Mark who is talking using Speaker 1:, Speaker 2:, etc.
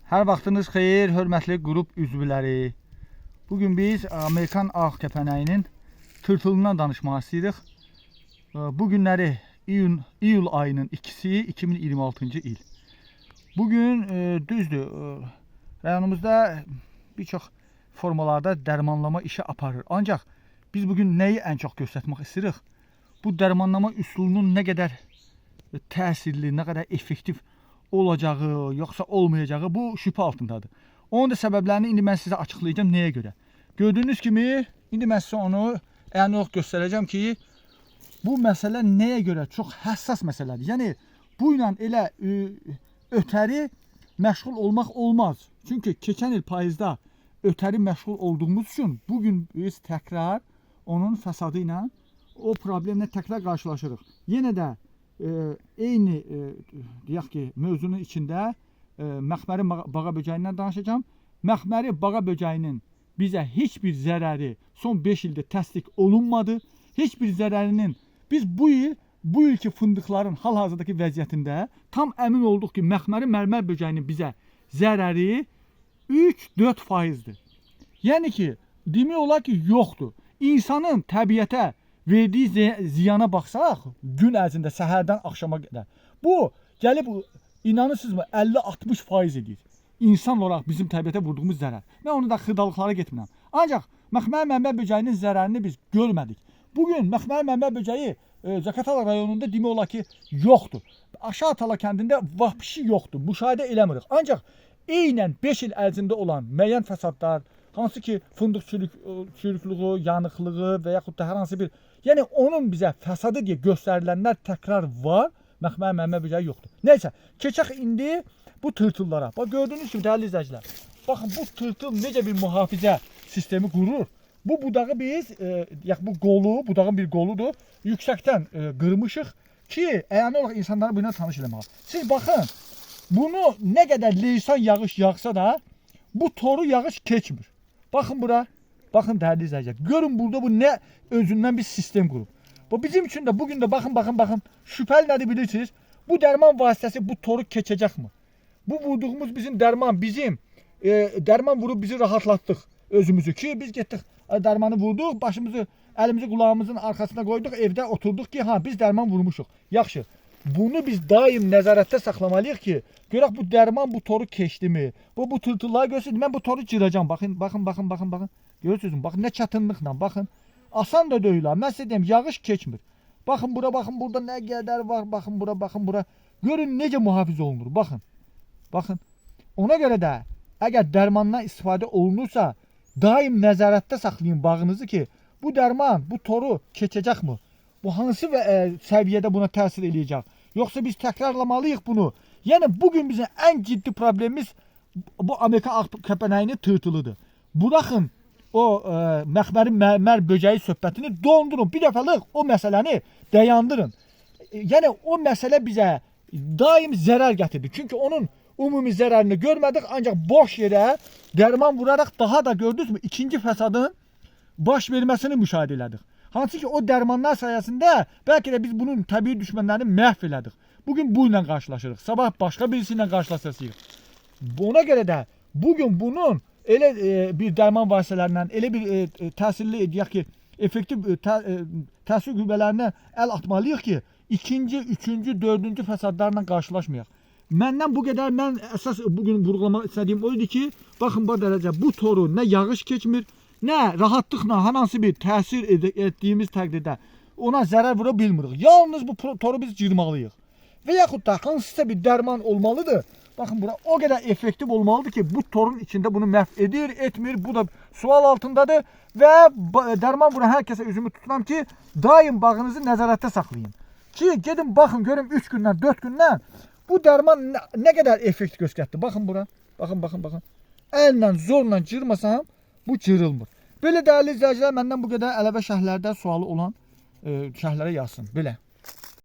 Speaker 1: Hər vaxtınız xeyir, hörmətli qrup üzvləri. Bugün biz Amerikan ağ kəpənəyinin tırtılından danışmaq istəyirik. Bu günləri iyul ayının 2-si 2026-cı il. Bugün düzdür, rayonumuzda bir çox formalarda dərmanlama işi aparır. Ancaq biz bugün nəyi ən çox göstərmək istəyirik? Bu dərmanlama üsulunun nə qədər təsirli, nə qədər effektiv olacağı, yoxsa olmayacağı bu şübhə altındadır. Onun da səbəblərini indi mən sizə açıqlayacağım nəyə görə. Gördüyünüz kimi, indi mən sizə onu əyani göstərəcəm ki, bu məsələ nəyə görə çox həssas məsələdir. Yəni, bu ilə elə ötəri məşğul olmaq olmaz. Çünki keçən il payızda ötəri məşğul olduğumuz üçün bugün biz təkrar onun fəsadı ilə, o problemlə təkrar qarşılaşırıq. Yenə də eyni deyək ki, mövzunun içində məxməri bağa böcəyindən danışacağım. Məxməri bağa böcəyinin bizə heç bir zərəri son 5 ildə təsdiq olunmadı. Heç bir zərərinin biz bu ilki fındıqların hal-hazırdakı vəziyyətində tam əmin olduq ki, məxməri mərmər böcəyinin bizə zərəri 3-4%'dir. Yəni ki, demək olar ki, yoxdur. İnsanın təbiətə verdiyi ziyana baxsaq, gün ərzində səhərdən axşama qədər. Bu, gəlib, inanırsınızmı, 50-60% edir. İnsan olaraq bizim təbiətə vurduğumuz zərər. Mən onu da xırdalıqlara getmirəm. Ancaq məxməri mərmər böcəyinin zərərini biz görmədik. Bugün məxməri mərmər böcəyi Zaqatala rayonunda demək olar ki, yoxdur. Aşağı Tala kəndində vahşi yoxdur. Müşahidə eləmirik. Ancaq eynən 5 il ərzində olan müəyyən fəsadlar, hansı ki, fındıq çürüklüğü, yanıqlığı və yaxud da hər hansı bir, yəni onun bizə fəsadı deyə göstərilənlər təkrar var, məxməri mərmər böcəyi yoxdur. Neysə, keçək indi bu tırtıllara. Bax, gördüyünüz kimi, dəyərli izləyicilər, baxın, bu tırtıl necə bir mühafizə sistemi qurur. Bu budağı biz, bu qolu, budağın bir qoludur, yüksəkdən qırmışıq ki, əyani olaraq insanları buna tanış eləməyə. Siz baxın, bunu nə qədər leysan yağış yağsa da, bu toru yağış keçmir. Baxın bura, baxın dəyərli izləyicilər. Görün burada bu nə özündən bir sistem qurub. Bu bizim üçün də bugün də baxın, şübhəli nədir bilirsiniz? Bu dərman vasitəsi bu toru keçəcəkmi? Bu vurduğumuz bizim dərman, dərman vurub bizi rahatlatdıq özümüzü ki, biz getdik, dərmanı vurduq, başımızı, əlimizi qulağımızın arxasına qoyduq, evdə oturduq ki, biz dərman vurmuşuq. Yaxşı, bunu biz daim nəzarətdə saxlamalıyıq ki, görək bu dərman bu toru keçdimi? Bu tırtılları görsün, mən bu toru cıracağım. Baxın. Görürsünüz, baxın, nə çətinliklə, baxın. Asan da deyil, mən sizə deyim, yağış keçmir. Baxın bura, baxın, burada nə qədər var, baxın bura. Görün necə mühafizə olunur, baxın. Ona görə də, əgər dərmandan istifadə olunursa, daim nəzarətdə saxlayın bağınızı ki, bu dərman, bu toru keçəcəkmi? Bu hansı səviyyədə buna təsir eləyəcək? Yoxsa biz təkrarlamalıyıq bunu. Yəni, bugün bizim ən ciddi problemimiz bu Amerika ağ kəpənəyinin tırtılıdır. Buraxın o məxməri mərmər böcəyi söhbətini dondurun. Bir dəfəlik o məsələni dayandırın. Yəni, o məsələ bizə daim zərər gətirdi. Çünki onun ümumi zərərini görmədik, ancaq boş yerə dərman vuraraq daha da gördünüzmü, ikinci fəsadın baş verməsini müşahidə elədik. Hansı ki, o dərmanlar sayəsində bəlkə də biz bunun təbii düşmənlərini məhv elədik. Bugün bu ilə qarşılaşırıq. Sabah başqa birisi ilə qarşılaşacağıq. Buna görə də bugün bunun elə bir dərman vasitələrindən, elə bir təsirli, deyək ki, effektiv təsir qüvvələrinə əl atmalıyıq ki, ikinci, üçüncü, dördüncü fəsadlarla qarşılaşmayaq. Məndən bu qədər, mən əsas bugün vurğulamaq istədiyim o idi ki, baxın bu dərəcə, bu toru nə yağış keçmir, nə rahatlıqla hər hansı bir təsir etdiyimiz təqdirdə ona zərər vura bilmirik. Yalnız bu toru biz cırmalıyıq. Və yaxud da hansısa bir dərman olmalıdır. Baxın bura o qədər effektiv olmalıdır ki, bu torun içində bunu məhv edir, etmir. Bu da sual altındadır və dərman vuran hər kəsə üzümü tutmam ki, daim bağınızı nəzarətdə saxlayın. Ki, gedin baxın, görün 3 gündən, 4 gündən bu dərman nə qədər effekt göstərdi. Baxın bura, baxın. Əllə, zorla cırmasam, bu cırılmır. Belə dəyərli izləyicilər, məndən bu qədər. Əlavə şərhlərdə sualı olan şərhlərə yazsın. Belə.